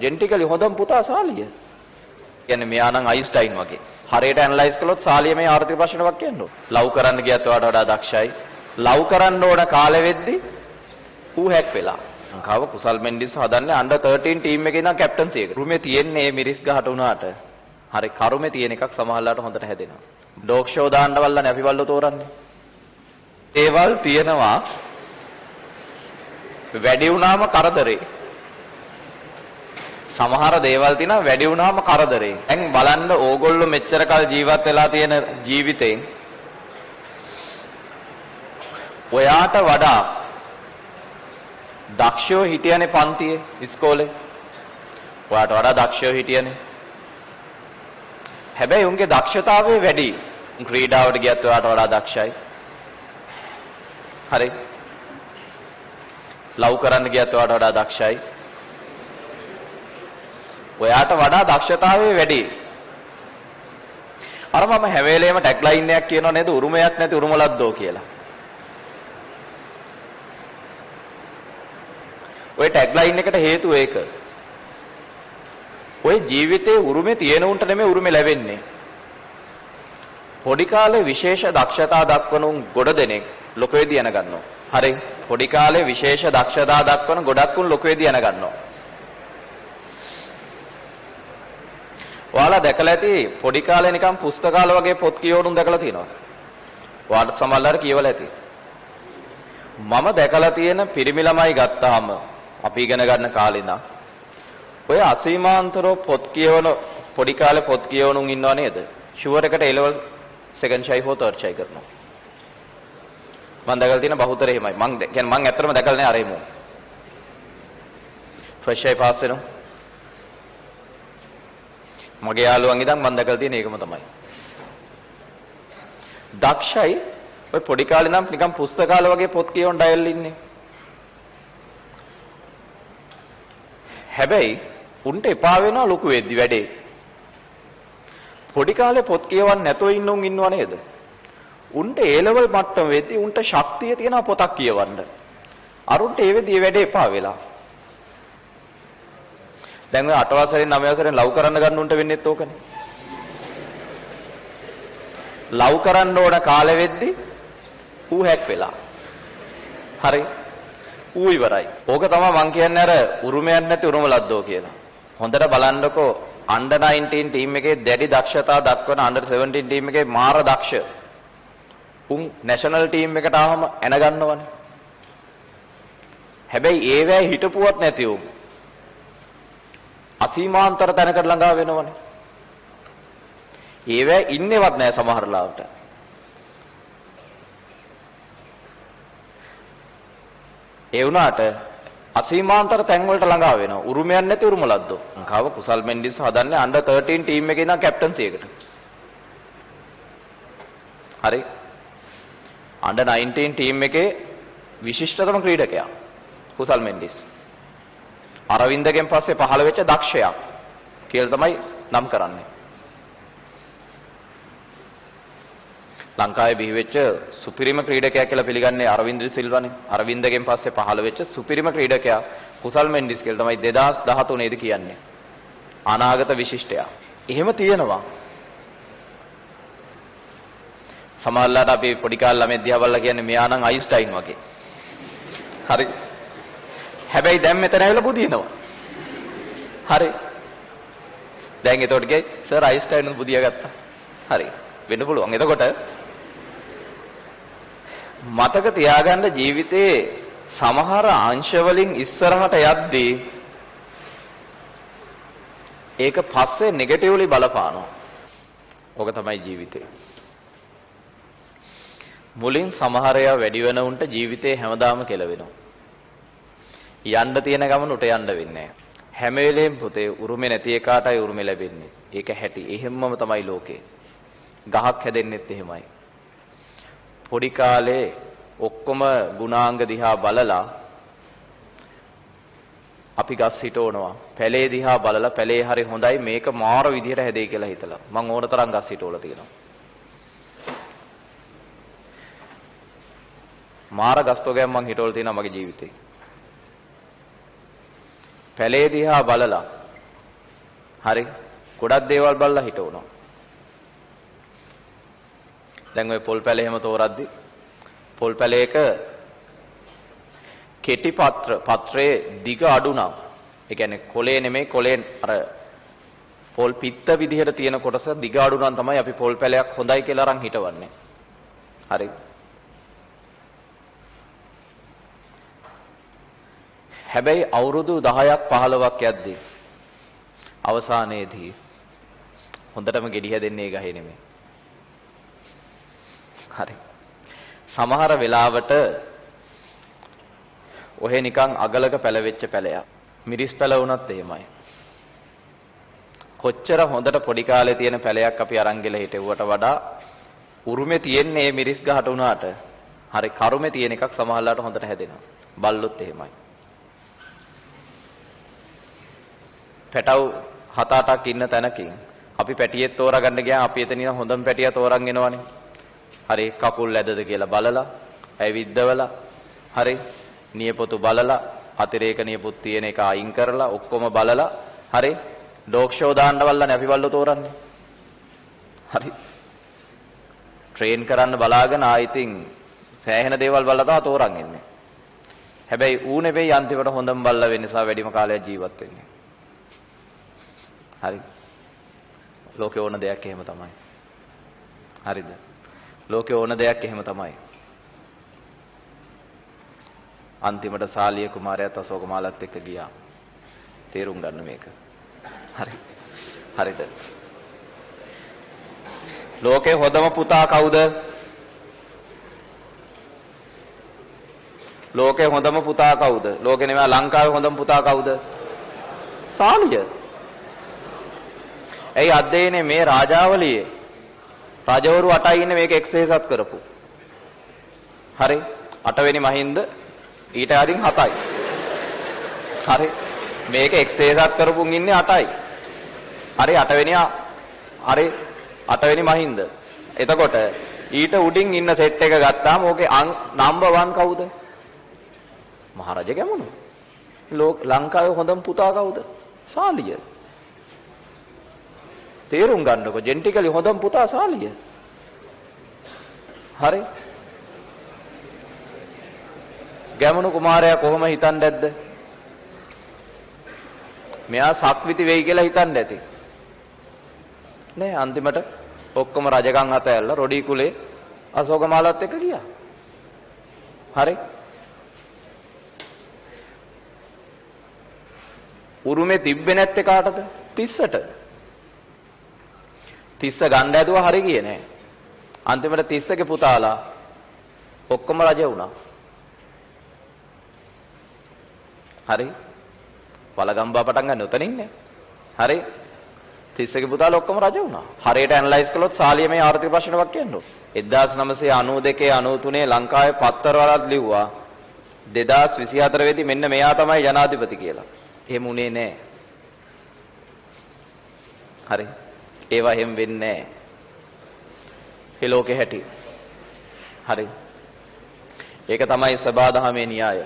Genetically හොඳම පුතා සාලිය. කියන්නේ මෙයා නම් අයින්ස්ටයින් වගේ. හරියට ඇනලයිස් කළොත් සාලිය මේ ආර්ථික ප්‍රශ්නයක් කියනවා. ලව් කරන්න ගියත් වඩා දක්ෂයි. ලව් කරන්න ඕන කාලෙ වෙද්දි ඌ හැක් වෙලා. ලංකාව කුසල් මෙන්ඩිස් හදන්නේ අන්ඩර් 13 ටීම් එකේ ඉඳන් කැප්ටන්සි එක. රුමේ තියෙන්නේ මිරිස් ගහට උනාට. හරි කරුමේ තියෙන එකක් සමහරලාට හොඳට හැදෙනවා. ඩොග් ෂෝ දාන්නවල්ලානේ අපි බල්ලෝ තෝරන්නේ. ඒවල් තියෙනවා වැඩි වුණාම කරදරේ. සමහර දේවල් තියෙනවා වැඩි වුණාම කරදරේ. දැන් බලන්න ඕගොල්ලෝ මෙච්චර කල් ජීවත් වෙලා තියෙන ජීවිතේ ඔයාට වඩා දක්ෂයෝ හිටියනේ පන්තියේ ඉස්කෝලේ. ඔයාට වඩා දක්ෂයෝ හිටියනේ. හැබැයි උන්ගේ දක්ෂතාවය වැඩි. ක්‍රීඩාවට ගියත් ඔයාට වඩා දක්ෂයි. හරි. ලව් කරන්න ගියත් ඔයාට වඩා දක්ෂයි. ඔයාට වඩා දක්ෂතාවය වැඩි. අර මම හැම වෙලේම ටැග් ලයින් එකක් කියනවා නේද උරුමයක් නැති උරුමලද්දෝ කියලා. ඔය ටැග් ලයින් එකට හේතුව ඒක. ඔය ජීවිතේ උරුමේ තියෙන උන්ට නෙමෙයි උරුමේ ලැබෙන්නේ. පොඩි කාලේ විශේෂ දක්ෂතා දක්වන උන් ගොඩ දෙනෙක් ලොකෙදී යන ගන්නවා. හරි. පොඩි කාලේ විශේෂ දක්ෂතා දක්වන ගොඩක් උන් ලොකෙදී යන ගන්නවා. ඔයාලා දැකලා ඇති පොඩි කාලේ නිකන් පුස්තකාල වගේ පොත් කියවනුන් දැකලා තියෙනවා. ඔයාලට සමහරවල් කියවලා ඇති. මම දැකලා තියෙන පිරිමි ළමයි ගත්තාම අපි ඉගෙන ගන්න කාලේ ඉඳන් ඔය අසීමාන්තරව පොත් කියවන පොඩි කාලේ පොත් කියවනුන් ඉන්නව නේද? ෂුවර් එකට A level second shy හෝ third shy කරනවා. මම දැකලා තියෙන බහුතර එහෙමයි. මම ඇත්තටම දැකලා නෑ අර එමු. first shy pass වෙනවා. මගේ යාළුවන් ඉඳන් මම දැකලා තියෙන ඒකම තමයි. දක්ෂයි ඔය පොඩි කාලේ නම් නිකන් පුස්තකාල වගේ පොත් කියවන ඩයල් ඉන්නේ. හැබැයි උන්ට එපා වෙනවා ලොකු වෙද්දි වැඩේ. පොඩි කාලේ පොත් කියවන්න නැතෝ ඉන්න උන් ඉන්නව නේද? උන්ට A level මට්ටම වෙද්දි උන්ට ශක්තිය තියෙනවා පොතක් කියවන්න. අරුන්ට ඒ වෙද්දි වැඩේ එපා වෙලා. දැන් ඔය 8 වසරෙන් 9 වසරෙන් ලව් කරන්න ගන්න උන්ට වෙන්නේත් ඕකනේ. ලව් කරන්න ඕන කාලෙ වෙද්දි ඌ හැක් වෙලා. හරි. ඌ ඉවරයි. ඕක තමයි මං කියන්නේ අර උරුමයක් නැති උරුමලද්දෝ කියලා. හොඳට බලන්නකෝ under 19 ටීම් එකේ දැඩි දක්ෂතා දක්වන under 17 ටීම් එකේ මාර දක්ෂ. උන් නැෂනල් ටීම් එකට ආවම එන ගන්නවනේ. හැබැයි ඒවැ හිටපුවත් නැති උන් අසීමාන්තර තැනකට ළඟා වෙනවනේ. ඒවැ ඉන්නේවත් නැහැ සමහර ලාවට. ඒ වුණාට අසීමාන්තර තැන් වලට ළඟා වෙනවා. උරුමයක් නැති උරුමලද්දෝ. ලංකාව කුසල් මෙන්ඩිස් හදන්නේ under 13 ටීම් එකේ ඉඳන් කැප්ටන්සි එකට. හරි. under 19 ටීම් එකේ විශිෂ්ටතම ක්‍රීඩකයා කුසල් මෙන්ඩිස්. අරවින්දගෙන් පස්සේ පහළ වෙච්ච දක්ෂයා කියලා තමයි නම් කරන්නේ. ලංකාවේ බිහි වෙච්ච සුපිරිම ක්‍රීඩකයා කියලා පිළිගන්නේ අරවින්ද සිල්වානේ. අරවින්දගෙන් පස්සේ පහළ වෙච්ච සුපිරිම ක්‍රීඩකයා කුසල් මෙන්ඩිස් කියලා තමයි 2013 දී කියන්නේ. අනාගත විශිෂ්ටයා. එහෙම තියෙනවා. සමහරවිට අපි පොඩි කාලේ ළමයි දිහා බලලා කියන්නේ මෙයා නම් අයින්ස්ටයින් වගේ. හරි. හැබැයි දැන් මෙතන ඇවිල්ලා බුදිනවා. හරි. දැන් එතකොට ගියේ සර් අයින්ස්ටයින් බුදියා ගත්තා. හරි. වෙන්න පුළුවන්. එතකොට මතක තියාගන්න ජීවිතේ සමහර අංශ වලින් ඉස්සරහට යද්දී ඒක පස්සේ නෙගටිව්ලි බලපානවා. ඕක තමයි ජීවිතේ. මුලින් සමහර ඒවා වැඩි වෙන උන්ට ජීවිතේ හැමදාම කෙලවෙනවා. යන්න තියෙන ගමන උට යන්න වෙන්නේ නැහැ. හැම වෙලේම පුතේ උරුමේ නැති එකාටයි උරුමේ ලැබෙන්නේ. ඒක හැටි. එහෙම්මම තමයි ලෝකේ. ගහක් හැදෙන්නෙත් එහෙමයි. පොඩි කාලේ ඔක්කොම ගුණාංග දිහා බලලා අපි ගස් හිටවනවා. පැලේ දිහා බලලා පැලේ හරි හොඳයි මේක මාර විදිහට හැදෙයි කියලා හිතලා. මම ඕන තරම් ගස් හිටවලා තියෙනවා. මාර ගස් තෝගයක් මං හිටවලා තියෙනවා මගේ ජීවිතේ. පැලේ දිහා බලලා හරි. ගොඩක් දේවල් බලලා හිටවනවා. දැන් ඔය පොල් පැල එහෙම තෝරද්දි පොල් පැලයක කෙටි පත්‍රයේ දිග අඩු නම් ඒ කියන්නේ කොලේ නෙමෙයි කොලෙන් අර පොල් පිත්ත විදිහට තියෙන කොටස දිග අඩු නම් තමයි අපි පොල් පැලයක් හොඳයි කියලා අරන් හිටවන්නේ. හරි. හැබැයි අවුරුදු 10ක් 15ක් යද්දී අවසානයේදී හොඳටම ගෙඩිය දෙන්නේ ඒ ගහේ නෙමෙයි. හරි. සමහර වෙලාවට ඔහෙ නිකන් අගලක පැලවෙච්ච පැලයක්. මිරිස් පැල වුණත් එහෙමයි. කොච්චර හොඳට පොඩි කාලේ තියෙන පැලයක් අපි අරන් ගිහලා හිටෙව්වට වඩා උරුමේ තියෙන්නේ මේ මිරිස් ගහට උනාට හරි කරුමේ තියෙන එකක් සමහරලාට හොඳට හැදෙනවා. බල්ලොත් එහෙමයි. පැටව 7-8ක් ඉන්න තැනකින් අපි පැටියෙත් තෝරාගන්න ගියා අපි එතන ඉන්න හොඳම පැටියා තෝරන් එනවනේ. හරි කකුල් ඇදද කියලා බලලා ඇවිද්දවලා හරි නියපොතු බලලා අතිරේක නියපොත් තියෙන එක අයින් කරලා ඔක්කොම බලලා හරි ඩොග් ෂෝ දාන්න බලලානේ අපි බල්ලෝ තෝරන්නේ. හරි. ට්‍රේන් කරන්න බලාගෙන ආයිතින් සෑහෙන දේවල් බලලා තමයි තෝරන් ඉන්නේ. හැබැයි ඌ නෙවෙයි අන්තිමට හොඳම බල්ලා වෙන්න නිසා වැඩිම කාලයක් ජීවත් වෙන්නේ. හරි. ලෝකේ ඕන දෙයක් එහෙම තමයි. හරිද? ලෝකේ ඕන දෙයක් එහෙම තමයි. අන්තිමට සාලිය කුමාරයාත් අශෝකමාලත් එක්ක ගියා. තේරුම් ගන්න මේක. හරි. හරිද? ලෝකේ හොඳම පුතා කවුද? ලෝකේ හොඳම පුතා කවුද? ලෝකේ නෙමෙයි ලංකාවේ හොඳම පුතා කවුද? සාලිය. ඇයි අධ්‍යයනේ මේ රාජාවලියේ රජවරු 8යි ඉන්නේ මේක එක්සේසත් කරපු. හරි 8 වෙනි මහින්ද ඊට අදින් 7යි. හරි මේක එක්සේසත් කරපුන් ඉන්නේ 8යි. හරි 8 වෙනියා හරි 8 වෙනි මහින්ද. එතකොට ඊට උඩින් ඉන්න සෙට් එක ගත්තාම ඕකේ නම්බර් 1 කවුද? මහරජා ගැමුණු. ලංකාවේ හොඳම පුතා කවුද? සාලිය. තේරුම් ගන්නකො ජෙනටිකලි හොඳම පුතා සාලිය. හරි. ගැමුණු කුමාරයා කොහොම හිතන්නේ නැද්ද? මෙයා සක්විති වෙයි කියලා හිතන්නේ ඇති. නේ අන්තිමට ඔක්කොම රජකම් අතහැරලා රොඩි කුලේ අශෝකමාලත් එක්ක ගියා. හරි. උරුමේ තිබ්බේ නැත්තේ කාටද? තිස්සට. තිස්ස ගන්න ඇදුවා හරි ගියේ නෑ. අන්තිමට තිස්සගේ පුතාලා ඔක්කොම රජ වුණා. හරි. වලගම්බා පටන් ගන්න උතනින් නේ. හරි. තිස්සගේ පුතාලා ඔක්කොම රජ වුණා. හරියට ඇනලයිස් කළොත් සාලියමේ ආර්ථික ප්‍රශ්නයක් කියනවා. 1992 93 ලංකාවේ පත්තරවලත් ලිව්වා 2024 වෙදි මෙන්න මෙයා තමයි ජනාධිපති කියලා. එහෙම උනේ නෑ. හරි. ඒවා හැම වෙන්නේ නැහැ. ඒ ලෝකේ හැටි. හරි. ඒක තමයි සබාදහමේ න්‍යාය.